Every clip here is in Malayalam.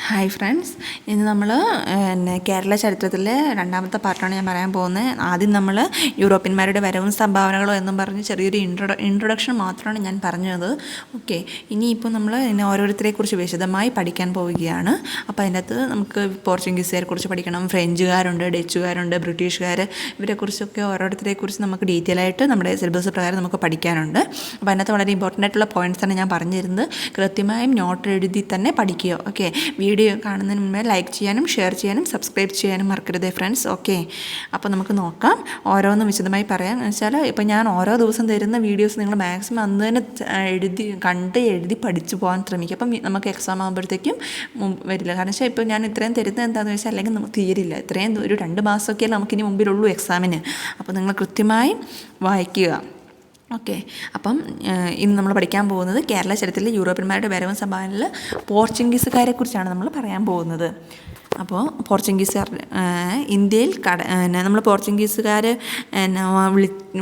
ഹായ് ഫ്രണ്ട്സ്, ഇന്ന് നമ്മൾ കേരള ചരിത്രത്തിലെ രണ്ടാമത്തെ പാർട്ടാണ് ഞാൻ പറയാൻ പോകുന്നത്. ആദ്യം നമ്മൾ യൂറോപ്യന്മാരുടെ വരവും സംഭാവനകളും എന്നും പറഞ്ഞ് ചെറിയൊരു ഇൻട്രൊഡക്ഷൻ മാത്രമാണ് ഞാൻ പറഞ്ഞത്. ഓക്കെ, ഇനിയിപ്പോൾ നമ്മൾ ഓരോരുത്തരെക്കുറിച്ച് വിശദമായി പഠിക്കാൻ പോവുകയാണ്. അപ്പോൾ അതിൻ്റെ അകത്ത് നമുക്ക് പോർച്ചുഗീസുകാരെ കുറിച്ച് പഠിക്കണം, ഫ്രഞ്ചുകാരുണ്ട്, ഡച്ചുകാരുണ്ട്, ബ്രിട്ടീഷുകാർ, ഇവരെക്കുറിച്ചൊക്കെ ഓരോരുത്തരെക്കുറിച്ച് നമുക്ക് ഡീറ്റെയിൽ ആയിട്ട് നമ്മുടെ സിലബസ് പ്രകാരം നമുക്ക് പഠിക്കാനുണ്ട്. അപ്പോൾ അതിനകത്ത് വളരെ ഇമ്പോർട്ടൻ്റ് ആയിട്ടുള്ള പോയിൻറ്റ്സാണ് ഞാൻ പറഞ്ഞു തരുന്നത്. കൃത്യമായും നോട്ട് എഴുതി തന്നെ പഠിക്കുക. ഓക്കെ, വീഡിയോ കാണുന്നതിന് മുമ്പേ ലൈക്ക് ചെയ്യാനും ഷെയർ ചെയ്യാനും സബ്സ്ക്രൈബ് ചെയ്യാനും മറക്കരുതേ ഫ്രണ്ട്സ്. ഓക്കെ, അപ്പോൾ നമുക്ക് നോക്കാം, ഓരോന്ന് വിശദമായി പറയാം. എന്ന് വെച്ചാൽ ഇപ്പോൾ ഞാൻ ഓരോ ദിവസം തരുന്ന വീഡിയോസ് നിങ്ങൾ മാക്സിമം അന്ന് തന്നെ എഴുതി പഠിച്ചു പോകാൻ ശ്രമിക്കുക. അപ്പം നമുക്ക് എക്സാം ആകുമ്പോഴത്തേക്കും വരില്ല. കാരണം വെച്ചാൽ ഇപ്പോൾ ഞാൻ ഇത്രയും തരുന്നത് എന്താണെന്ന് വെച്ചാൽ അല്ലെങ്കിൽ നമുക്ക് തീരില്ല. ഇത്രയും ഒരു 2 മാസമൊക്കെയല്ലേ നമുക്കിനി മുമ്പിലുള്ളൂ എക്സാമിന്. അപ്പോൾ നിങ്ങൾ കൃത്യമായും വായിക്കുക. ഓക്കെ, അപ്പം ഇന്ന് നമ്മൾ പഠിക്കാൻ പോകുന്നത് കേരള ചരിത്രത്തിലെ യൂറോപ്യന്മാരുടെ വരവും സംഭാവനയിൽ പോർച്ചുഗീസുകാരെ കുറിച്ചാണ് നമ്മൾ പറയാൻ പോകുന്നത്. അപ്പോൾ പോർച്ചുഗീസുകാർ ഇന്ത്യയിൽ നമ്മൾ പോർച്ചുഗീസുകാർ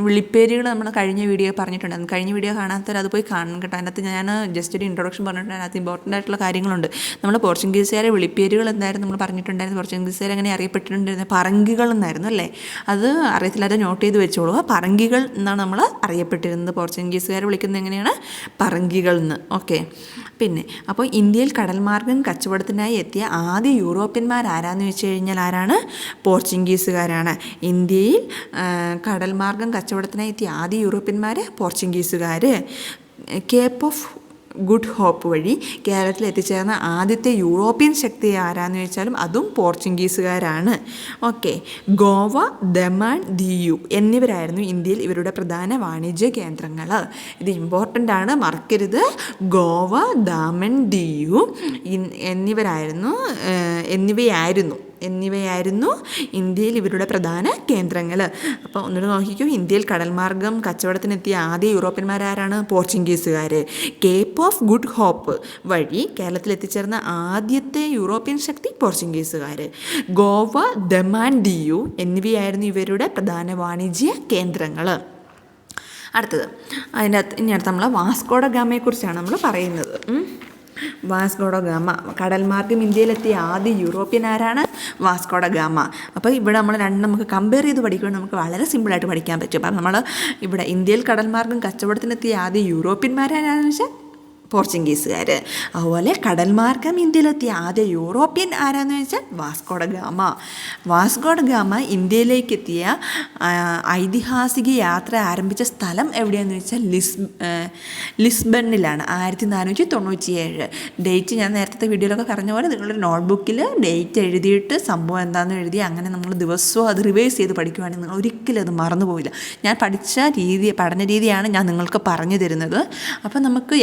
വിളിപ്പേരുകൾ നമ്മൾ കഴിഞ്ഞ വീഡിയോ പറഞ്ഞിട്ടുണ്ടായിരുന്നു. കഴിഞ്ഞ വീഡിയോ കാണാത്തവർ അത് പോയി കാണണം കേട്ടോ. അതിനകത്ത് ഞാൻ ജസ്റ്റ് ഒരു ഇൻട്രൊഡക്ഷൻ പറഞ്ഞിട്ടുണ്ട്. അതിനകത്ത് ഇമ്പോർട്ടൻ്റ് ആയിട്ടുള്ള കാര്യങ്ങളുണ്ട്. നമ്മൾ പോർച്ചുഗീസുകാരെ വിളിപ്പേരുകൾ എന്തായിരുന്നു നമ്മൾ പറഞ്ഞിട്ടുണ്ടായിരുന്നു. പോർച്ചുഗീസുകാർ അങ്ങനെ അറിയപ്പെട്ടിട്ടുണ്ടായിരുന്നത് പറങ്കികൾ എന്നായിരുന്നു അല്ലേ. അത് അറിയത്തില്ലാതെ നോട്ട് ചെയ്ത് വെച്ചോളൂ. പറങ്കികൾ എന്നാണ് നമ്മൾ അറിയപ്പെട്ടിരുന്നത്. പോർച്ചുഗീസുകാരെ വിളിക്കുന്നത് എങ്ങനെയാണ്? പറങ്കികൾ എന്ന്. ഓക്കെ, പിന്നെ അപ്പോൾ ഇന്ത്യയിൽ കടൽമാർഗ്ഗം കച്ചവടത്തിനായി എത്തിയ ആദ്യ യൂറോപ്യന്മാരാരാന്ന് വെച്ച് കഴിഞ്ഞാൽ ആരാണ്? പോർച്ചുഗീസുകാരാണ്. ഇന്ത്യയിൽ കടൽമാർഗ്ഗം കച്ചവടത്തിനായി എത്തിയ ആദ്യ യൂറോപ്യന്മാർ പോർച്ചുഗീസുകാർ. കേപ്പ് ഓഫ് ഗുഡ് ഹോപ്പ് വഴി കേരളത്തിൽ എത്തിച്ചേർന്ന ആദ്യത്തെ യൂറോപ്യൻ ശക്തി ആരാന്ന് ചോദിച്ചാലും അതും പോർച്ചുഗീസുകാരാണ്. ഓക്കെ, ഗോവ, ദമാൻ, ദിയു എന്നിവരായിരുന്നു ഇന്ത്യയിൽ ഇവരുടെ പ്രധാന വാണിജ്യ കേന്ദ്രങ്ങൾ. ഇത് ഇമ്പോർട്ടൻ്റ് ആണ്, മറക്കരുത്. ഗോവ, ദാമൻ, ദിയു എന്നിവയായിരുന്നു ഇന്ത്യയിൽ ഇവരുടെ പ്രധാന കേന്ദ്രങ്ങൾ. അപ്പോൾ ഒന്നുകൂടെ നോക്കിക്കോ, ഇന്ത്യയിൽ കടൽമാർഗ്ഗം കച്ചവടത്തിനെത്തിയ ആദ്യ യൂറോപ്യന്മാരാരാണ്? പോർച്ചുഗീസുകാർ. കേപ്പ് ഓഫ് ഗുഡ് ഹോപ്പ് വഴി കേരളത്തിൽ എത്തിച്ചേർന്ന ആദ്യത്തെ യൂറോപ്യൻ ശക്തി പോർച്ചുഗീസുകാർ. ഗോവ, ദമാൻ, ദിയു എന്നിവയായിരുന്നു ഇവരുടെ പ്രധാന വാണിജ്യ കേന്ദ്രങ്ങൾ. അടുത്തത് ഇനി അടുത്ത് നമ്മൾ വാസ്കോ ഡ ഗാമയെക്കുറിച്ചാണ് നമ്മൾ പറയുന്നത്. വാസ്കോ ഡ ഗാമ കടൽമാർഗ്ഗം ഇന്ത്യയിലെത്തിയ ആദ്യ യൂറോപ്യൻ ആരാണ്? Vasco da Gama. അപ്പോൾ ഇവിടെ നമ്മൾ രണ്ടും നമുക്ക് കമ്പയർ ചെയ്ത് പഠിക്കുമ്പോൾ നമുക്ക് വളരെ സിമ്പിളായിട്ട് പഠിക്കാൻ പറ്റും. അപ്പം നമ്മൾ ഇവിടെ ഇന്ത്യയിൽ കടൽമാർഗ്ഗം കച്ചവടത്തിനെത്തിയ ആദ്യ യൂറോപ്യന്മാരാരാണെന്ന് വെച്ചാൽ പോർച്ചുഗീസുകാർ. അതുപോലെ കടൽമാർഗ്ഗം ഇന്ത്യയിലെത്തിയ ആദ്യ യൂറോപ്യൻ ആരാന്ന് വെച്ചാൽ Vasco da Gama. Vasco da Gama ഇന്ത്യയിലേക്ക് എത്തിയ ഐതിഹാസിക യാത്ര ആരംഭിച്ച സ്ഥലം എവിടെയാണെന്ന് വെച്ചാൽ ലിസ്ബണിലാണ്. 1497. ഡേറ്റ് ഞാൻ നേരത്തെ വീഡിയോയിലൊക്കെ പറഞ്ഞ പോലെ നിങ്ങളുടെ നോട്ട്ബുക്കിൽ ഡേറ്റ് എഴുതിയിട്ട് സംഭവം എന്താണെന്ന് എഴുതി അങ്ങനെ നമ്മൾ ദിവസവും അത് റിവൈസ് ചെയ്ത് പഠിക്കുവാണെങ്കിൽ നിങ്ങൾ ഒരിക്കലും അത് മറന്നു പോവില്ല. ഞാൻ പഠന രീതിയാണ് ഞാൻ നിങ്ങൾക്ക് പറഞ്ഞു തരുന്നത്. അപ്പോൾ നമുക്ക്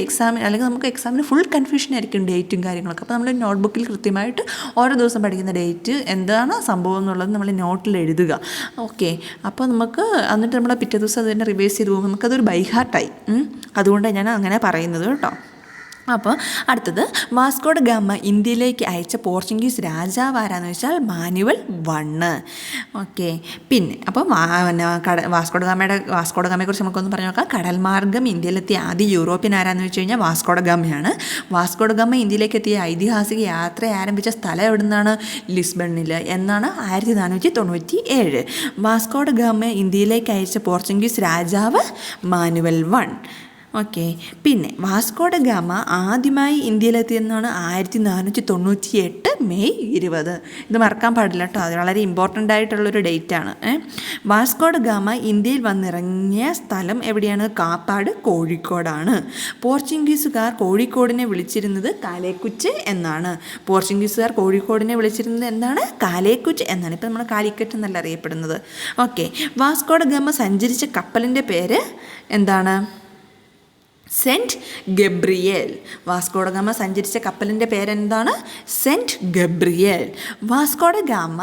നമുക്ക് എക്സാമിന് ഫുൾ കൺഫ്യൂഷൻ ആയിരിക്കും ഡേറ്റും കാര്യങ്ങളൊക്കെ. അപ്പോൾ നമ്മൾ നോട്ട്ബുക്കിൽ കൃത്യമായിട്ട് ഓരോ ദിവസം പഠിക്കുന്ന ഡേറ്റ് എന്താണ് സംഭവം എന്നുള്ളത് നമ്മൾ നോട്ടിൽ എഴുതുക. ഓക്കെ, അപ്പോൾ നമുക്ക് എന്നിട്ട് നമ്മൾ പിറ്റേ ദിവസം അത് തന്നെ റിവൈസ് ചെയ്ത് പോകുമ്പോൾ നമുക്കതൊരു ബൈ ഹാർട്ടായി. അതുകൊണ്ടാണ് ഞാൻ അങ്ങനെ പറയുന്നത് കേട്ടോ. അപ്പോൾ അടുത്തത് വാസ്കോ ഡ ഗാമ ഇന്ത്യയിലേക്ക് അയച്ച പോർച്ചുഗീസ് രാജാവ് ആരാന്ന് വെച്ചാൽ മാനുവൽ 1. ഓക്കെ, പിന്നെ അപ്പോൾ വാസ്കോ ഡ ഗാമയെക്കുറിച്ച് നമുക്കൊന്ന് പറഞ്ഞു നോക്കാം. കടൽമാർഗ്ഗം ഇന്ത്യയിലെത്തിയ ആദ്യ യൂറോപ്യൻ ആരാന്ന് വെച്ച് കഴിഞ്ഞാൽ വാസ്കോ ഡ ഗാമയാണ്. വാസ്കോ ഡ ഗാമ ഇന്ത്യയിലേക്ക് എത്തിയ ഐതിഹാസിക യാത്ര ആരംഭിച്ച സ്ഥലം എവിടെ നിന്നാണ്? ലിസ്ബണിൽ എന്നാണ്. 1497. വാസ്കോ ഡ ഗാമ ഇന്ത്യയിലേക്ക് അയച്ച പോർച്ചുഗീസ് രാജാവ് മാനുവൽ 1. ഓക്കെ, പിന്നെ വാസ്കോ ഡ ഗാമ ആദ്യമായി ഇന്ത്യയിലെത്തിയെന്നാണ് 1498 മെയ് 20. ഇത് മറക്കാൻ പാടില്ല കേട്ടോ, അത് വളരെ ഇമ്പോർട്ടൻ്റ് ആയിട്ടുള്ളൊരു ഡേറ്റാണ്. വാസ്കോ ഡ ഗാമ ഇന്ത്യയിൽ വന്നിറങ്ങിയ സ്ഥലം എവിടെയാണ്? കാപ്പാട്, കോഴിക്കോടാണ്. പോർച്ചുഗീസുകാർ കോഴിക്കോടിനെ വിളിച്ചിരുന്നത് കാലേക്കുച്ച് എന്നാണ്. കാലേക്കുച്ച് എന്നാണ്. ഇപ്പം നമ്മൾ കാലിക്കറ്റ് എന്നല്ല അറിയപ്പെടുന്നത്. ഓക്കെ, വാസ്കോ ഡ ഗാമ സഞ്ചരിച്ച കപ്പലിൻ്റെ പേര് എന്താണ്? Saint Gabriel. Vasco da Gama സഞ്ചരിച്ച കപ്പലിൻ്റെ പേരെന്താണ്? Saint Gabriel. Vasco da Gama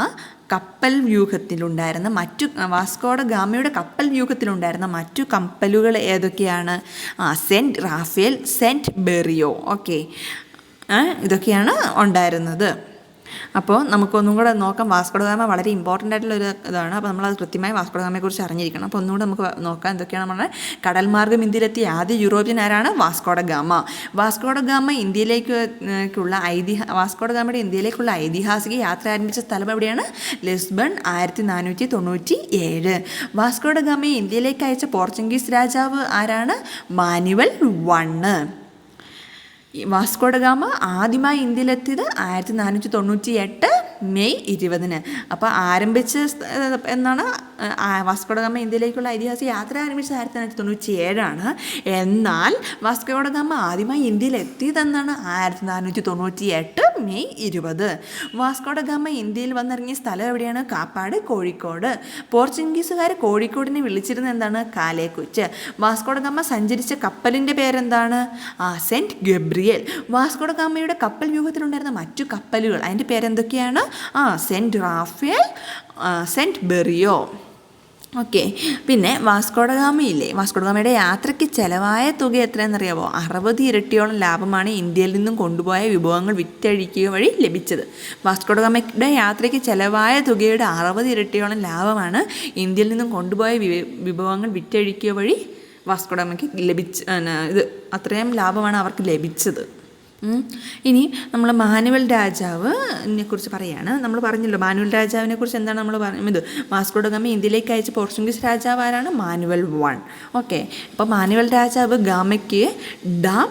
Vasco da ഗാമയുടെ കപ്പൽ വ്യൂഹത്തിലുണ്ടായിരുന്ന മറ്റു കപ്പലുകൾ ഏതൊക്കെയാണ്? Saint Raphael, Saint Berrio. Okay, ഇതൊക്കെയാണ് ഉണ്ടായിരുന്നത്. അപ്പോൾ നമുക്കൊന്നും കൂടെ നോക്കാം. വാസ്കോ ഡ ഗാമ വളരെ ഇമ്പോർട്ടൻ്റ് ആയിട്ടുള്ളൊരു ഇതാണ്. അപ്പോൾ നമ്മളത് കൃത്യമായി വാസ്കോ ഡ ഗാമയെക്കുറിച്ച് അറിഞ്ഞിരിക്കണം. അപ്പോൾ ഒന്നുകൂടെ നമുക്ക് നോക്കാം എന്തൊക്കെയാണ് പറഞ്ഞാൽ കടൽ മാർഗ്ഗം ഇന്ത്യയിലെത്തിയ ആദ്യ യൂറോപ്യൻ ആരാണ്? Vasco da Gama. Vasco da Gama Vasco da ഗാമയുടെ ഇന്ത്യയിലേക്കുള്ള ഐതിഹാസിക യാത്ര ആരംഭിച്ച സ്ഥലം എവിടെയാണ്? ലിസ്ബൺ, 1497. വാസ്കോ ഡ ഗാമയെ ഇന്ത്യയിലേക്ക് അയച്ച പോർച്ചുഗീസ് രാജാവ് ആരാണ്? മാനുവൽ 1. വാസ്കോ ഡ ഗാമ ആദ്യമായി ഇന്ത്യയിലെത്തിയത് 1498 മെയ് 20. അപ്പോൾ ആരംഭിച്ച എന്നാണ് വാസ്കോ ഡ ഗാമ ഇന്ത്യയിലേക്കുള്ള ഐതിഹാസിക യാത്ര ആരംഭിച്ചത് 1497. എന്നാൽ വാസ്കോ ഡ ഗാമ ആദ്യമായി ഇന്ത്യയിൽ എത്തിയതെന്നാണ് 1498 മെയ് 20. വാസ്കോ ഡ ഗാമ ഇന്ത്യയിൽ വന്നിറങ്ങിയ സ്ഥലം എവിടെയാണ്? കാപ്പാട്, കോഴിക്കോട്. പോർച്ചുഗീസുകാർ കോഴിക്കോടിനെ വിളിച്ചിരുന്നത് എന്താണ്? കാലേക്കുച്ച്. വാസ്കോ ഡ ഗാമ സഞ്ചരിച്ച കപ്പലിൻ്റെ പേരെന്താണ്? Saint Gabriel. വാസ്കോ ഡ ഗാമയുടെ കപ്പൽ വ്യൂഹത്തിലുണ്ടായിരുന്ന മറ്റു കപ്പലുകൾ അതിൻ്റെ പേരെന്തൊക്കെയാണ്? Saint Raphael, Saint Berrio. Okay. പിന്നെ വാസ്കോ ഡ ഗാമയുടെ യാത്രയ്ക്ക് ചിലവായ തുക എത്രയെന്നറിയാമോ? 60 ഇരട്ടിയോളം ലാഭമാണ് ഇന്ത്യയിൽ നിന്നും കൊണ്ടുപോയ വിഭവങ്ങൾ വിറ്റഴിക്കുക വഴി ലഭിച്ചത്. വാസ്കോ ഡ ഗാമയുടെ യാത്രയ്ക്ക് ചിലവായ തുകയുടെ 60 ഇരട്ടിയോളം ലാഭമാണ് ഇന്ത്യയിൽ നിന്നും കൊണ്ടുപോയ വിഭവങ്ങൾ വിറ്റഴിക്കുക വഴി വാസ്കോ ഡ ഗാമയ്ക്ക് അത്രയും ലാഭമാണ് അവർക്ക് ലഭിച്ചത്. ഇനി നമ്മൾ മാനുവൽ രാജാവിനെ കുറിച്ച് പറയുകയാണ്. നമ്മൾ പറഞ്ഞല്ലോ മാനുവൽ രാജാവിനെ കുറിച്ച് എന്താണ് നമ്മൾ പറയുന്നത്? വാസ്കോ ഡ ഗാമ ഇന്ത്യയിലേക്ക് അയച്ച പോർച്ചുഗീസ് രാജാവ് ആരാണ്? മാനുവൽ 1. ഓക്കെ. അപ്പോൾ മാനുവൽ രാജാവ് ഗാമയ്ക്ക് ഡോം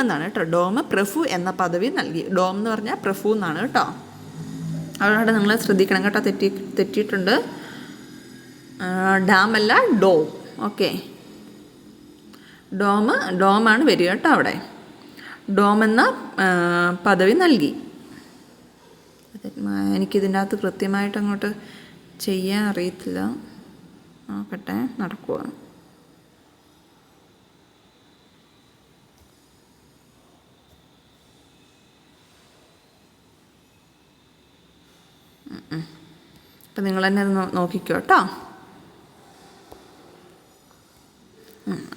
എന്നാണ് കേട്ടോ. ഡോം പ്രഭു എന്ന പദവി നൽകി. ഡോം എന്ന് പറഞ്ഞാൽ പ്രഭു എന്നാണ് കേട്ടോ. അതുകൊണ്ട് നിങ്ങൾ ശ്രദ്ധിക്കണം കേട്ടോ, തെറ്റിയിട്ടുണ്ട്. ഡാമല്ല, ഡോം. ഓക്കെ. ഡോമാണ് വരിക കേട്ടോ അവിടെ. ഡോം എന്ന പദവി നൽകി. എനിക്കിതിൻ്റെ അകത്ത് കൃത്യമായിട്ട് അങ്ങോട്ട് ചെയ്യാൻ അറിയത്തില്ല. നോക്കട്ടെ, നടക്കുക. അപ്പം നിങ്ങൾ തന്നെ അത് നോക്കിക്കോ കേട്ടോ.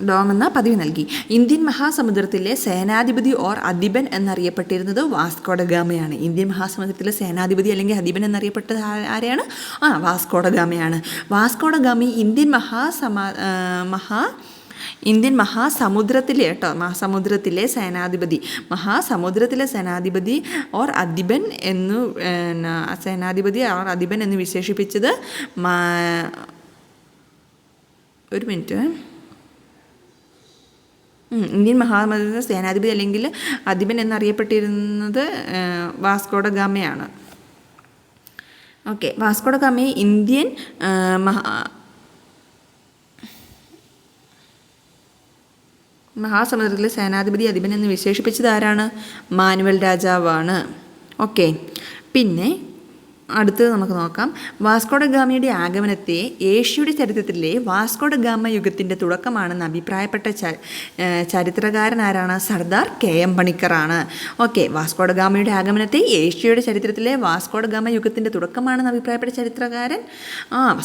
ഡോം എന്ന പദവി നൽകി. ഇന്ത്യൻ മഹാസമുദ്രത്തിലെ സേനാധിപതി ഓർ അധിപൻ എന്നറിയപ്പെട്ടിരുന്നത് വാസ്കോ ഡ ഗാമയാണ്. ഇന്ത്യൻ മഹാസമുദ്രത്തിലെ സേനാധിപതി അല്ലെങ്കിൽ അധിപൻ എന്നറിയപ്പെട്ടത് ആരെയാണ്? വാസ്കോ ഡ ഗാമയാണ്. വാസ്കോ ഡ ഗാമ ഇന്ത്യൻ മഹാസമുദ്രത്തിലെ സേനാധിപതി ഓർ അധിപൻ എന്ന് വിശേഷിപ്പിച്ചത് ഒരു മിനിറ്റ്. ഇന്ത്യൻ മഹാസമുദ്ര സേനാധിപതി അല്ലെങ്കിൽ അധിപൻ എന്നറിയപ്പെട്ടിരുന്നത് വാസ്കോ ഡ ഗാമയാണ്. ഓക്കെ. വാസ്കോ ഡ ഗാമയെ ഇന്ത്യൻ മഹാസമുദ്രത്തിലെ സേനാധിപതി അധിപൻ എന്ന് വിശേഷിപ്പിച്ചത് ആരാണ്? മാനുവൽ രാജാവാണ്. ഓക്കെ. പിന്നെ അടുത്തത് നമുക്ക് നോക്കാം. വാസ്കോ ഡ ഗാമയുടെ ആഗമനത്തെ ഏഷ്യയുടെ ചരിത്രത്തിലെ വാസ്കോ ഡ ഗാമ യുഗത്തിൻ്റെ തുടക്കമാണെന്ന് അഭിപ്രായപ്പെട്ട ചരിത്രകാരൻ ആരാണ്? സർദാർ KM പണിക്കറാണ്. ഓക്കെ. വാസ്കോ ഡ ഗാമയുടെ ആഗമനത്തെ ഏഷ്യയുടെ ചരിത്രത്തിലെ വാസ്കോ ഡ ഗാമ യുഗത്തിൻ്റെ തുടക്കമാണെന്ന് അഭിപ്രായപ്പെട്ട ചരിത്രകാരൻ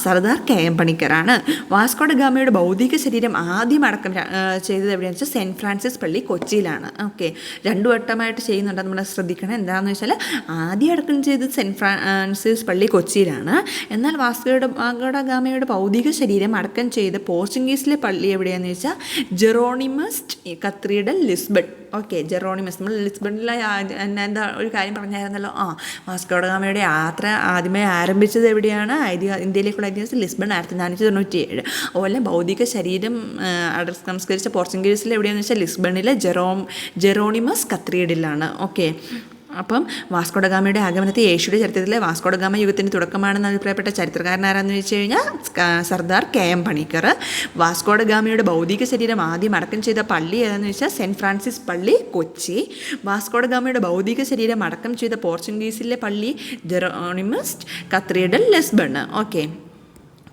സർദാർ KM പണിക്കറാണ്. വാസ്കോ ഡ ഗാമയുടെ ഭൗതിക ശരീരം ആദ്യം അടക്കം ചെയ്തത് എവിടെയാണെന്ന് വെച്ചാൽ സെൻറ്റ് ഫ്രാൻസിസ് പള്ളി, കൊച്ചിയിലാണ്. ഓക്കെ. 2 വട്ടമായിട്ട് ചെയ്യുന്നുണ്ട്, നമ്മൾ ശ്രദ്ധിക്കണം. എന്താണെന്ന് വെച്ചാൽ ആദ്യം അടക്കം ചെയ്തത് സെൻറ്റ് ഫ്രാൻസിസ് പള്ളി, കൊച്ചിയിലാണ്. എന്നാൽ വാസ്കോ ഡ ഗാമയുടെ ഭൗതിക ശരീരം അടക്കം ചെയ്ത പോർച്ചുഗീസിലെ പള്ളി എവിടെയാണെന്ന് വെച്ചാൽ ജെറോണിമസ് കത്തീഡ്രൽ, ലിസ്ബൺ. ഓക്കെ. ജെറോണിമസ്, നമ്മൾ ലിസ്ബണിലെ എന്താ ഒരു കാര്യം പറഞ്ഞായിരുന്നല്ലോ. വാസ്കോ ഡ ഗാമയുടെ യാത്ര ആദ്യമേ ആരംഭിച്ചത് എവിടെയാണ്? ഇന്ത്യയിലേക്കുള്ള ഐതിഹാസികം ലിസ്ബൺ, 1497. അതുപോലെ ഭൗതിക ശരീരം സംസ്കരിച്ച പോർച്ചുഗീസിൽ എവിടെയാണെന്ന് വെച്ചാൽ ലിസ്ബണിലെ ജെറോണിമസ് കത്തീഡ്രലാണ്. ഓക്കെ. അപ്പം വാസ്കോ ഡ ഗാമയുടെ ആഗമനത്തെ ഏഷ്യയുടെ ചരിത്രത്തിലെ വാസ്കോ ഡ ഗാമ യുഗത്തിൻ്റെ തുടക്കമാണെന്ന് അഭിപ്രായപ്പെട്ട ചരിത്രകാരൻ ആരാന്ന് വെച്ച് കഴിഞ്ഞാൽ Sardar KM Panikkar. Vasco da ഗാമയുടെ ഭൗതിക ശരീരം ആദ്യം അടക്കം ചെയ്ത പള്ളി ഏതാണെന്ന് വെച്ചാൽ സെൻറ്റ് ഫ്രാൻസിസ് പള്ളി, കൊച്ചി. വാസ്കോ ഡ ഗാമയുടെ ഭൗതിക ശരീരം അടക്കം ചെയ്ത പോർച്ചുഗീസിലെ പള്ളി ജെറോണിമസ് കത്തീഡ്രൽ, ലിസ്ബൺ. ഓക്കെ.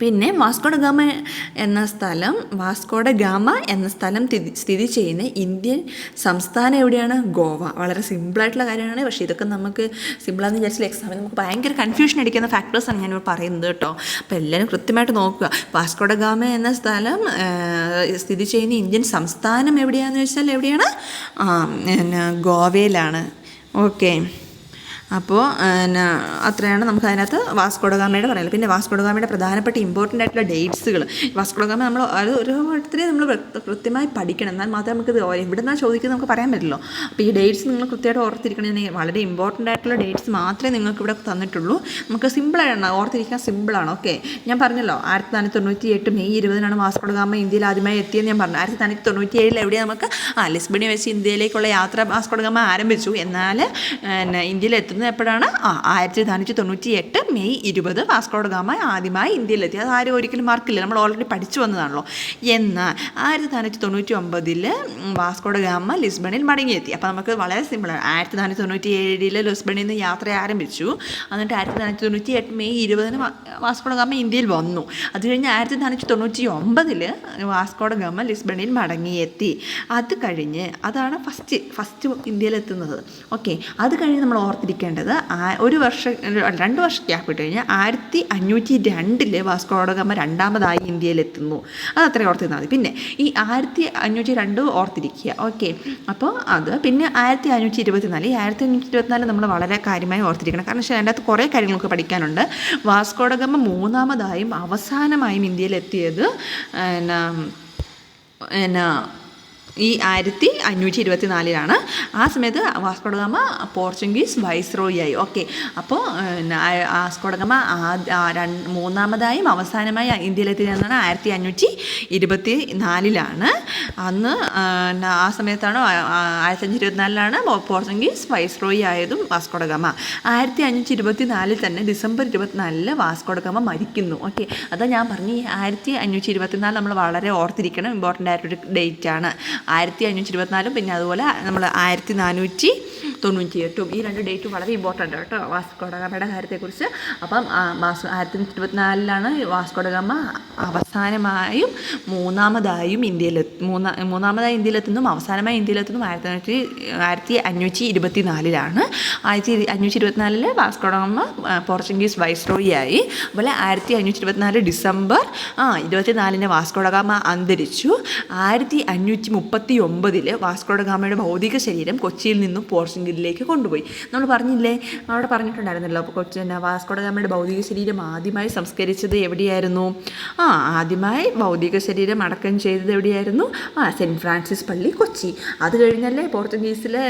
പിന്നെ വാസ്കോഡ ഗാമ എന്ന സ്ഥലം സ്ഥിതി ചെയ്യുന്ന ഇന്ത്യൻ സംസ്ഥാനം എവിടെയാണ്? ഗോവ. വളരെ സിമ്പിളായിട്ടുള്ള കാര്യമാണ്. പക്ഷേ ഇതൊക്കെ നമുക്ക് സിമ്പിളാണെന്ന് വിചാരിച്ചില്ല, എക്സാമിന് നമുക്ക് ഭയങ്കര കൺഫ്യൂഷൻ അടിക്കുന്ന ഫാക്ടേഴ്സാണ് ഞാനിപ്പോൾ പറയുന്നത് കേട്ടോ. അപ്പോൾ എല്ലാവരും കൃത്യമായിട്ട് നോക്കുക. വാസ്കോഡ ഗാമ എന്ന സ്ഥലം സ്ഥിതി ചെയ്യുന്ന ഇന്ത്യൻ സംസ്ഥാനം എവിടെയാണെന്ന് വെച്ചാൽ എവിടെയാണ്? ഗോവയിലാണ്. ഓക്കെ, അപ്പോൾ അത്രയാണ് നമുക്ക് അതിനകത്ത് വാസ്കോഡ ഗാമയുടെ പറയുന്നത്. പിന്നെ വാസ്കോഡ ഗാമയുടെ പ്രധാനപ്പെട്ട ഇമ്പോർട്ടൻ്റ് ആയിട്ടുള്ള ഡേറ്റ്സുകൾ. വാസ്കോഡ ഗാമ നമ്മൾ അത് ഒരു വട്ടത്തിൽ നമ്മൾ കൃത്യമായി പഠിക്കണം, എന്നാൽ മാത്രമേ നമുക്ക് എവിടെ നിന്നാണ് ചോദിക്കുന്നത് നമുക്ക് പറയാൻ പറ്റില്ലോ. അപ്പോൾ ഈ ഡേറ്റ്സ് നിങ്ങൾ കൃത്യമായിട്ട് ഓർത്തിരിക്കണമെങ്കിൽ വളരെ ഇമ്പോർട്ടൻ്റ് ആയിട്ടുള്ള ഡേറ്റ്സ് മാത്രമേ നിങ്ങൾക്ക് ഇവിടെ തന്നിട്ടുള്ളൂ. നമുക്ക് സിമ്പിളാണ്, ഓർത്തിരിക്കാൻ സിമ്പിളാണ്. ഓക്കെ, ഞാൻ പറഞ്ഞല്ലോ 1498 മെയ് 20 വാസ്കോഡ ഗാമ ഇന്ത്യയിൽ ആദ്യമായി എത്തിയെന്ന് ഞാൻ പറഞ്ഞു. 1497 എവിടെയാണ് നമുക്ക് ലിസ്ബണിൽ വെച്ച് ഇന്ത്യയിലേക്കുള്ള യാത്ര വാസ്കോഡ ഗാമ ആരംഭിച്ചു. എന്നാൽ ഇന്ത്യയിൽ എപ്പോഴാണ്? 1498 മെയ് 20 വാസ്കോഡ ഗാമ ആദ്യമായി ഇന്ത്യയിലെത്തി. അത് ആരും ഒരിക്കലും മാർക്കില്ല, നമ്മൾ ഓൾറെഡി പഠിച്ചു വന്നതാണല്ലോ. എന്നാൽ 1499 വാസ്കോഡ ഗാമ ലിസ്ബണിൽ മടങ്ങിയെത്തി. അപ്പോൾ നമുക്ക് വളരെ സിമ്പിളാണ്. 1497 ലിസ്ബണിൽ നിന്ന് യാത്ര ആരംഭിച്ചു. എന്നിട്ട് 1498 മെയ് 20 വാസ്കോഡ ഗാമ ഇന്ത്യയിൽ വന്നു. അത് കഴിഞ്ഞ് 1499 വാസ്കോഡ ഗാമ ലിസ്ബണിൽ മടങ്ങിയെത്തി. അത് കഴിഞ്ഞ് അതാണ് ഫസ്റ്റ് ഇന്ത്യയിലെത്തുന്നത്. ഓക്കെ, അത് കഴിഞ്ഞ് നമ്മൾ ഓർത്തിരിക്കേണ്ടത് 2 വർഷം ഗ്യാപ്പ് ഇട്ട് കഴിഞ്ഞാൽ 1502 വാസ്കോഡ ഗാമ രണ്ടാമതായി ഇന്ത്യയിലെത്തുന്നു. അത് അത്രയും ഓർത്തിരുന്നാൽ മതി. പിന്നെ ഈ 1502 ഓർത്തിരിക്കുക. ഓക്കെ, അപ്പോൾ അത് പിന്നെ 1524 നമ്മൾ വളരെ കാര്യമായി ഓർത്തിരിക്കണം. കാരണം വെച്ചാൽ അതിൻ്റെ അകത്ത് കുറേ കാര്യങ്ങളൊക്കെ പഠിക്കാനുണ്ട്. വാസ്കോഡ ഗാമ മൂന്നാമതായും അവസാനമായും ഇന്ത്യയിലെത്തിയത് ഈ 1524 ആ സമയത്ത് വാസ്കോഡ ഗാമ പോർച്ചുഗീസ് വൈസ്രോയിയായി. ഓക്കെ, അപ്പോൾ വാസ്കോഡ ഗാമ മൂന്നാമതായും അവസാനമായി ഇന്ത്യയിലെത്തിയതെന്നാണ് 1524 അന്ന്. ആ സമയത്താണ് 1524 പോർച്ചുഗീസ് വൈസ്രോയി ആയതും വാസ്കോഡ ഗാമ. 1524 തന്നെ ഡിസംബർ 24 വാസ്കോഡ ഗാമ മരിക്കുന്നു. ഓക്കെ, അതാ ഞാൻ പറഞ്ഞു, ഈ 1524 നമ്മൾ വളരെ ഓർത്തിരിക്കണം, ഇമ്പോർട്ടൻ്റ് ആയിട്ടൊരു ഡേറ്റ് ആണ്. 1524 പിന്നെ അതുപോലെ നമ്മൾ 1498 ഈ 2 ഡേറ്റും വളരെ ഇമ്പോർട്ടൻ്റ് കേട്ടോ വാസ്കോഡ ഗാമയുടെ കാര്യത്തെക്കുറിച്ച്. അപ്പം 1524 വാസ്കോഡ ഗാമ അവസാനമായും മൂന്നാമതായി ഇന്ത്യയിലെത്തുന്നു. അവസാനമായി ഇന്ത്യയിലെത്തുന്നു 1524 1524 വാസ്കോഡ ഗാമ പോർച്ചുഗീസ് വൈസ്രോയി ആയി. അതുപോലെ 1524 ഡിസംബർ 24 വാസ്കോഡ ഗാമ അന്തരിച്ചു. 1539 വാസ്കോഡ ഗാമയുടെ ഭൗതിക ശരീരം കൊച്ചിയിൽ നിന്നും പോർച്ചുഗലിലേക്ക് കൊണ്ടുപോയി. നമ്മൾ പറഞ്ഞില്ലേ, അവിടെ പറഞ്ഞിട്ടുണ്ടായിരുന്നല്ലോ. അപ്പോൾ വാസ്കോഡ ഗാമയുടെ ഭൗതിക ശരീരം ആദ്യമായി സംസ്കരിച്ചത് എവിടെയായിരുന്നു? ആദ്യമായി ഭൗതിക ശരീരം അടക്കം ചെയ്തത് എവിടെയായിരുന്നു? സെൻറ്റ് ഫ്രാൻസിസ് പള്ളി, കൊച്ചി. അത് കഴിഞ്ഞല്ലേ പോർച്ചുഗീസിലെ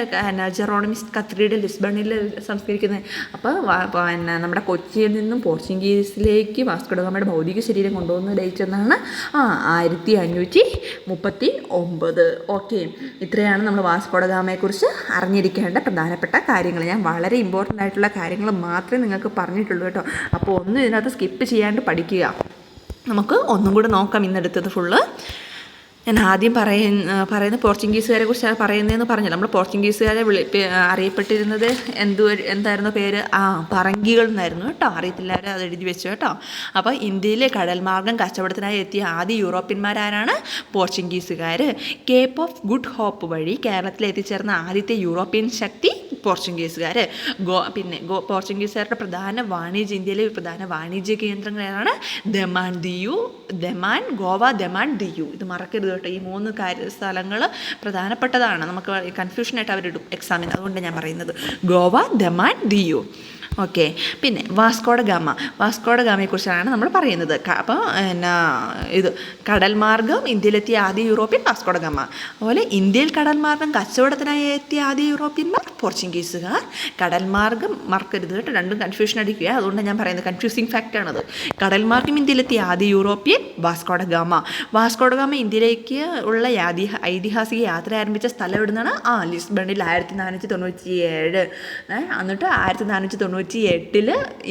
ജെറോണിമിസ്റ്റ് കത്തീഡ്രൽ ലിസ്ബണിൽ സംസ്കരിക്കുന്നത്. അപ്പോൾ നമ്മുടെ കൊച്ചിയിൽ നിന്നും പോർച്ചുഗീസിലേക്ക് വാസ്കോഡ ഗാമയുടെ ഭൗതിക ശരീരം കൊണ്ടുപോകുന്ന ഡേറ്റ് എന്നാണ് 1539. ഓക്കെ, ഇത്രയാണ് നമ്മൾ വാസ്കോഡ ഗാമയെക്കുറിച്ച് അറിഞ്ഞിരിക്കേണ്ട പ്രധാനപ്പെട്ട കാര്യങ്ങൾ. ഞാൻ വളരെ ഇമ്പോർട്ടൻ്റ് ആയിട്ടുള്ള കാര്യങ്ങൾ മാത്രമേ നിങ്ങൾക്ക് പറഞ്ഞിട്ടുള്ളൂ കേട്ടോ. അപ്പോൾ ഒന്നും ഇതിനകത്ത് സ്കിപ്പ് ചെയ്യാണ്ട് പഠിക്കുക. നമുക്ക് ഒന്നും കൂടെ നോക്കാം ഇന്നെടുത്തത് ഫുള്ള്. ഞാൻ ആദ്യം പറയുന്ന പോർച്ചുഗീസുകാരെ കുറിച്ചാണ് പറയുന്നതെന്ന് പറഞ്ഞത്. നമ്മൾ പോർച്ചുഗീസുകാരെ അറിയപ്പെട്ടിരുന്നത് എന്തായിരുന്നു പേര്? പറങ്കികൾ എന്നായിരുന്നു കേട്ടോ. അറിയത്തില്ലാവരും അത് എഴുതി വെച്ചു കേട്ടോ. അപ്പോൾ ഇന്ത്യയിലെ കടൽ മാർഗം കച്ചവടത്തിനായി എത്തിയ ആദ്യ യൂറോപ്യന്മാരാരാണ്? പോർച്ചുഗീസുകാർ. കേപ്പ് ഓഫ് ഗുഡ് ഹോപ്പ് വഴി കേരളത്തിൽ എത്തിച്ചേർന്ന ആദ്യത്തെ യൂറോപ്യൻ ശക്തി പോർച്ചുഗീസുകാർ. പോർച്ചുഗീസുകാരുടെ ഇന്ത്യയിലെ പ്രധാന വാണിജ്യ കേന്ദ്രങ്ങൾ ഏതാണ്? ഗോവ, ദമാൻ, ദിയു. ഇത് മറക്കരുത് കേട്ടോ. ഈ 3 സ്ഥലങ്ങൾ പ്രധാനപ്പെട്ടതാണ്. നമുക്ക് കൺഫ്യൂഷനായിട്ട് അവരിടും എക്സാമിന്, അതുകൊണ്ട് ഞാൻ പറയുന്നത്. ഗോവ, ദമാൻ, ദിയു. ഓക്കെ, പിന്നെ വാസ്കോഡ ഗാമയെക്കുറിച്ചാണ് നമ്മൾ പറയുന്നത്. അപ്പോൾ ഇത് കടൽ മാർഗം ഇന്ത്യയിലെത്തിയ ആദ്യ യൂറോപ്യൻ വാസ്കോഡ ഗാമ. അതുപോലെ ഇന്ത്യയിൽ കടൽ മാർഗം കച്ചവടത്തിനായി എത്തിയ ആദ്യ യൂറോപ്യന്മാർ പോർച്ചുഗീസുകാർ. കടൽ മാർഗം മറക്കരുത് കേട്ടോ, രണ്ടും കൺഫ്യൂഷൻ അടിക്കുക. അതുകൊണ്ട് ഞാൻ പറയുന്നത് കൺഫ്യൂസിങ് ഫാക്റ്റാണത്. കടൽ മാർഗം ഇന്ത്യയിലെത്തിയ ആദ്യ European Vasco da Gama. Vasco da gamma ഇന്ത്യയിലേക്ക് ഉള്ള ഐതിഹാസിക യാത്ര ആരംഭിച്ച സ്ഥലം എവിടുന്നാണ്? ലിസ്ബണിൽ 1497. എന്നിട്ട് 1498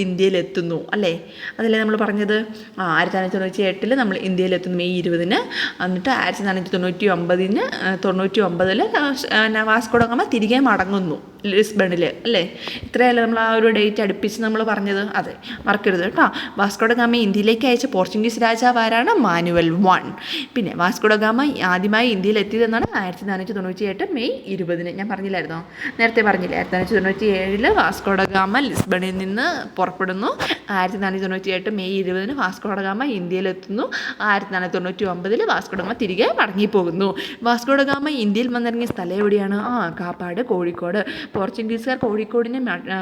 ഇന്ത്യയിലെത്തുന്നു അല്ലേ? അതല്ലേ നമ്മൾ പറഞ്ഞത്? 1498 നമ്മൾ ഇന്ത്യയിലെത്തുന്നു മെയ് 20. എന്നിട്ട് 1499 വാസ്കോഡ ഗാമ തിരികെ മടങ്ങുന്നു. ലിസ്ബണിൽ അല്ലേ? ഇത്രയല്ലേ നമ്മൾ ആ ഒരു ഡേറ്റ് അടുപ്പിച്ച് നമ്മൾ പറഞ്ഞത്? അതെ, മറക്കരുത് കേട്ടോ. വാസ്കോഡ ഗാമ ഇന്ത്യയിലേക്ക് അയച്ച പോർച്ചുഗീസ് രാജാവ് ആരാണ്? മാനുവൽ 1. പിന്നെ വാസ്കോഡ ഗാമ ആദ്യമായി ഇന്ത്യയിൽ എത്തിയതെന്നാണ് 1498 മെയ് 20. ഞാൻ പറഞ്ഞില്ലായിരുന്നോ? നേരത്തെ പറഞ്ഞില്ലേ? 1497 വാസ്കോഡ ഗാമ ലിസ്ബണിൽ നിന്ന് പുറപ്പെടുന്നു. 1498 മെയ് 20 വാസ്കോഡ ഗാമ ഇന്ത്യയിലെത്തുന്നു. 1499 വാസ്കോഡ ഗാമ തിരികെ മടങ്ങിപ്പോകുന്നു. വാസ്കോഡ ഗാമ ഇന്ത്യയിൽ വന്നിറങ്ങിയ സ്ഥലം എവിടെയാണ്? കാപ്പാട്, കോഴിക്കോട്. പോർച്ചുഗീസുകാർ കോഴിക്കോടിനെ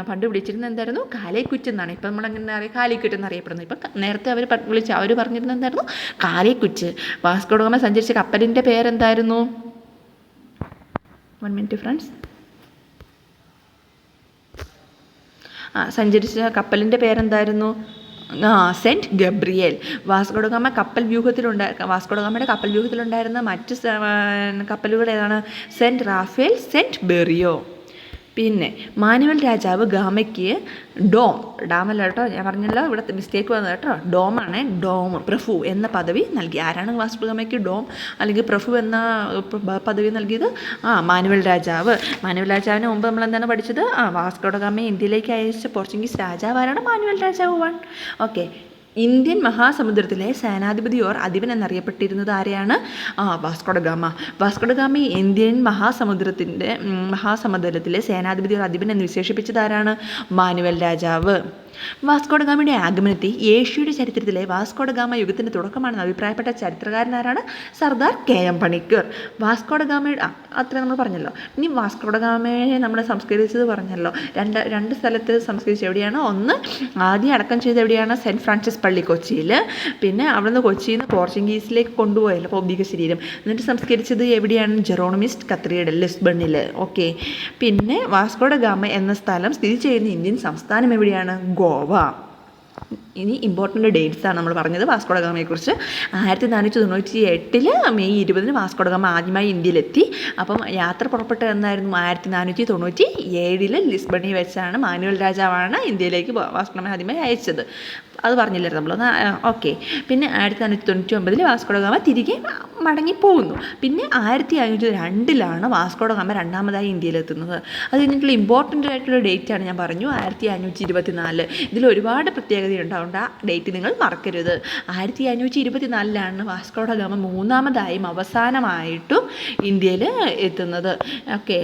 പണ്ട് വിളിച്ചിരുന്നത് എന്തായിരുന്നു? കാലേക്കുറ്റ് എന്നാണ്. ഇപ്പം നമ്മളങ്ങനെ അറിയാം, കാലിക്കുറ്റ് എന്നറിയപ്പെടുന്നത്. ഇപ്പം നേരത്തെ അവർ പറഞ്ഞിരുന്നത് എന്തായിരുന്നു? കാലേക്കുറ്റ്. വാസ്കോഡ ഗാമ സഞ്ചരിച്ച കപ്പലിൻ്റെ പേരെന്തായിരുന്നു? 1 മിനിറ്റ് ഫ്രണ്ട്സ്. സഞ്ചരിച്ച കപ്പലിൻ്റെ പേരെന്തായിരുന്നു? Cent Gabriel. വാസ്കോഡ ഗാമയുടെ കപ്പൽ വ്യൂഹത്തിലുണ്ടായിരുന്ന മറ്റ് കപ്പലുകൾ ഏതാണ്? Saint Raphael, Saint Berrio. പിന്നെ മാനുവൽ രാജാവ് ഗാമയ്ക്ക് ഡാമല്ല കേട്ടോ, ഞാൻ പറഞ്ഞല്ലോ, ഇവിടെ മിസ്റ്റേക്ക് വന്നത് കേട്ടോ. ഡോമാണ്, പ്രഭു എന്ന പദവി നൽകി. ആരാണ് വാസ്കോഡ ഗാമയ്ക്ക് ഡോം അല്ലെങ്കിൽ പ്രഭു എന്ന പദവി നൽകിയത്? മാനുവൽ രാജാവ്. മാനുവൽ രാജാവിന് മുമ്പ് നമ്മൾ എന്താണ് പഠിച്ചത്? വാസ്കോഡ ഗാമയെ ഇന്ത്യയിലേക്ക് അയച്ച പോർച്ചുഗീസ് രാജാവ് ആരാണ്? മാനുവൽ രാജാവ് 1. ഓക്കെ. ഇന്ത്യൻ മഹാസമുദ്രത്തിലെ സേനാധിപതി ഓർ അധിപൻ എന്നറിയപ്പെട്ടിരുന്നത് ആരെയാണ്? Vasco da Gama. Vasco da Gama Indian മഹാസമുദ്രത്തിലെ സേനാധിപതി ഓർ അധിപൻ എന്ന് വിശേഷിപ്പിച്ചത് ആരാണ്? മാനുവൽ രാജാവ്. വാസ്കോഡ ഗാമയുടെ ആഗമനത്തെ ഏഷ്യയുടെ ചരിത്രത്തിലെ വാസ്കോഡ ഗാമ യുഗത്തിൻ്റെ തുടക്കമാണെന്ന് അഭിപ്രായപ്പെട്ട ചരിത്രകാരനാരാണ്? സർദാർ KM പണിക്കർ. വാസ്കോഡ ഗാമയുടെ അത്ര നമ്മൾ പറഞ്ഞല്ലോ. ഇനി വാസ്കോഡ ഗാമയെ നമ്മൾ സംസ്കരിച്ചത് പറഞ്ഞല്ലോ. രണ്ട് സ്ഥലത്ത് സംസ്കരിച്ച് എവിടെയാണ്? ഒന്ന് ആദ്യം അടക്കം ചെയ്ത് എവിടെയാണ്? സെൻറ്റ് ഫ്രാൻസിസ് പള്ളി, കൊച്ചിയിൽ. പിന്നെ അവിടുന്ന് കൊച്ചിയിൽ നിന്ന് പോർച്ചുഗീസിലേക്ക് കൊണ്ടുപോയല്ലോ ഭൗതിക ശരീരം. എന്നിട്ട് സംസ്കരിച്ചത് എവിടെയാണ്? ജെറോണിമിസ്റ്റ് കത്രീഡൽ, ലിസ്ബണിൽ. ഓക്കെ. പിന്നെ വാസ്കോഡ ഗാമ എന്ന സ്ഥലം സ്ഥിതി ചെയ്യുന്ന ഇന്ത്യൻ സംസ്ഥാനം എവിടെയാണ്? ഗോവ. ഇനി ഇമ്പോർട്ടൻ്റ് ഡേറ്റ്സാണ് നമ്മൾ പറഞ്ഞത് വാസ്കോഡ ഗാമയെക്കുറിച്ച്. 1498 മെയ് 20 വാസ്കോഡ ഗാമ ആദ്യമായി ഇന്ത്യയിലെത്തി. അപ്പം യാത്ര പുറപ്പെട്ടത് എന്നായിരുന്നു? 1497 ലിസ്ബണിൽ വെച്ചാണ്. മാനുവൽ രാജാവാണ് ഇന്ത്യയിലേക്ക് വാസ്കോഡ ഗാമ ആദ്യമായി അയച്ചത്. അത് പറഞ്ഞില്ലായിരുന്നു നമ്മളൊന്ന്. ഓക്കെ. പിന്നെ 1599 വാസ്കോഡ ഗാമ തിരികെ മടങ്ങിപ്പോകുന്നു. പിന്നെ 1502 വാസ്കോഡ ഗാമ രണ്ടാമതായി ഇന്ത്യയിലെത്തുന്നത്. അത് കഴിഞ്ഞിട്ടുള്ള ഇമ്പോർട്ടൻ്റ് ആയിട്ടുള്ള ഡേറ്റാണ് ഞാൻ പറഞ്ഞു, 1524. ഇതിൽ ഒരുപാട് പ്രത്യേകതയുണ്ട്, അതുകൊണ്ട് ആ ഡേറ്റ് നിങ്ങൾ മറക്കരുത്. 1524 വാസ്കോഡ ഗാമ മൂന്നാമതായും അവസാനമായിട്ടും ഇന്ത്യയിൽ എത്തുന്നത്. ഓക്കെ.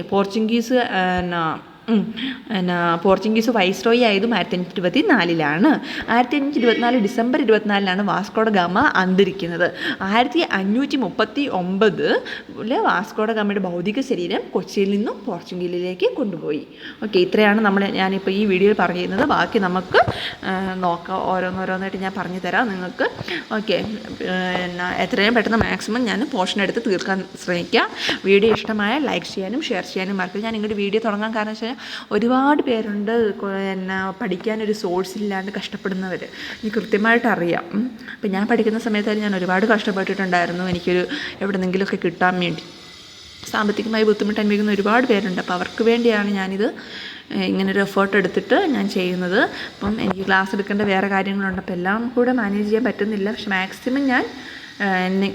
പോർച്ചുഗീസ് വൈസ്രോയി ആയതും 1524. 1524 ഡിസംബർ 24 വാസ്കോഡ ഗാമ അന്തരിക്കുന്നത്. 1539 വാസ്കോഡ ഗാമയുടെ ഭൗതിക ശരീരം കൊച്ചിയിൽ നിന്നും പോർച്ചുഗലിലേക്ക് കൊണ്ടുപോയി. ഓക്കെ. ഇത്രയാണ് ഞാനിപ്പോൾ ഈ വീഡിയോയിൽ പറയുന്നത്. ബാക്കി നമുക്ക് നോക്കാം, ഓരോന്നോരോന്നായിട്ട് ഞാൻ പറഞ്ഞു തരാം നിങ്ങൾക്ക്. ഓക്കെ. എത്രയും പെട്ടെന്ന് മാക്സിമം ഞാൻ പോർഷൻ എടുത്ത് തീർക്കാൻ ശ്രമിക്കാം. വീഡിയോ ഇഷ്ടമായ ലൈക്ക് ചെയ്യാനും ഷെയർ ചെയ്യാനും മറക്കും. ഞാൻ ഇങ്ങോട്ട് വീഡിയോ തുടങ്ങാൻ കാരണം വെച്ചാൽ ഒരുപാട് പേരുണ്ട് പഠിക്കാനൊരു സോഴ്സ് ഇല്ലാണ്ട് കഷ്ടപ്പെടുന്നവർ. എനിക്ക് കൃത്യമായിട്ട് അറിയാം. അപ്പം ഞാൻ പഠിക്കുന്ന സമയത്തായാലും ഞാൻ ഒരുപാട് കഷ്ടപ്പെട്ടിട്ടുണ്ടായിരുന്നു. എനിക്കൊരു എവിടെന്നെങ്കിലുമൊക്കെ കിട്ടാൻ വേണ്ടി. സാമ്പത്തികമായി ബുദ്ധിമുട്ട് അനുഭവിക്കുന്ന ഒരുപാട് പേരുണ്ട്. അപ്പോൾ അവർക്ക് വേണ്ടിയാണ് ഞാനിത് ഇങ്ങനൊരു എഫേർട്ട് എടുത്തിട്ട് ഞാൻ ചെയ്യുന്നത്. അപ്പം എനിക്ക് ക്ലാസ് എടുക്കേണ്ട വേറെ കാര്യങ്ങളുണ്ട്. അപ്പോൾ എല്ലാം കൂടെ മാനേജ് ചെയ്യാൻ പറ്റുന്നില്ല. പക്ഷെ മാക്സിമം ഞാൻ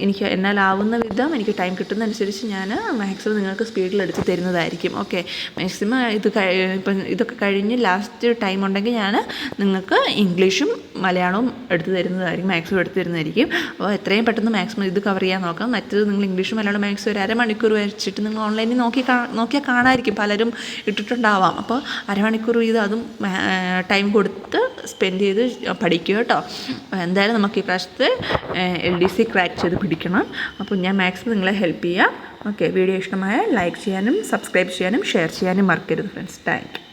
എനിക്ക് എന്നാലാവുന്ന വിധം എനിക്ക് ടൈം കിട്ടുന്നതനുസരിച്ച് ഞാൻ മാക്സിമം നിങ്ങൾക്ക് സ്പീഡിൽ എടുത്ത് തരുന്നതായിരിക്കും. ഓക്കെ. മാക്സിമം ഇപ്പം ഇതൊക്കെ കഴിഞ്ഞ് ലാസ്റ്റ് ടൈം ഉണ്ടെങ്കിൽ ഞാൻ നിങ്ങൾക്ക് ഇംഗ്ലീഷും മലയാളവും എടുത്ത് തരുന്നതായിരിക്കും, മാക്സിമം എടുത്ത് തരുന്നതായിരിക്കും. അപ്പോൾ എത്രയും പെട്ടെന്ന് മാക്സിമം ഇത് കവർ ചെയ്യാൻ നോക്കാം. മറ്റത് നിങ്ങൾ ഇംഗ്ലീഷും മലയാളം മാക്സിമം ഒരു അരമണിക്കൂർ വെച്ചിട്ട് നിങ്ങൾ ഓൺലൈനിൽ നോക്കിയാൽ കാണാമായിരിക്കും, പലരും ഇട്ടിട്ടുണ്ടാവാം. അപ്പോൾ അരമണിക്കൂർ ഇത് അതും ടൈം കൊടുത്ത് സ്പെൻഡ് ചെയ്ത് പഠിക്കുക കേട്ടോ. എന്തായാലും നമുക്ക് ഈ പ്രാവശ്യത്തെ LDC ക്രാക്ക് ചെയ്ത് പിടിക്കണം. അപ്പോൾ ഞാൻ മാക്സിമം നിങ്ങളെ ഹെൽപ്പ് ചെയ്യാം. ഓക്കെ. വീഡിയോ ഇഷ്ടമായ ലൈക്ക് ചെയ്യാനും സബ്സ്ക്രൈബ് ചെയ്യാനും ഷെയർ ചെയ്യാനും മറക്കരുത് ഫ്രണ്ട്സ്. Thank you.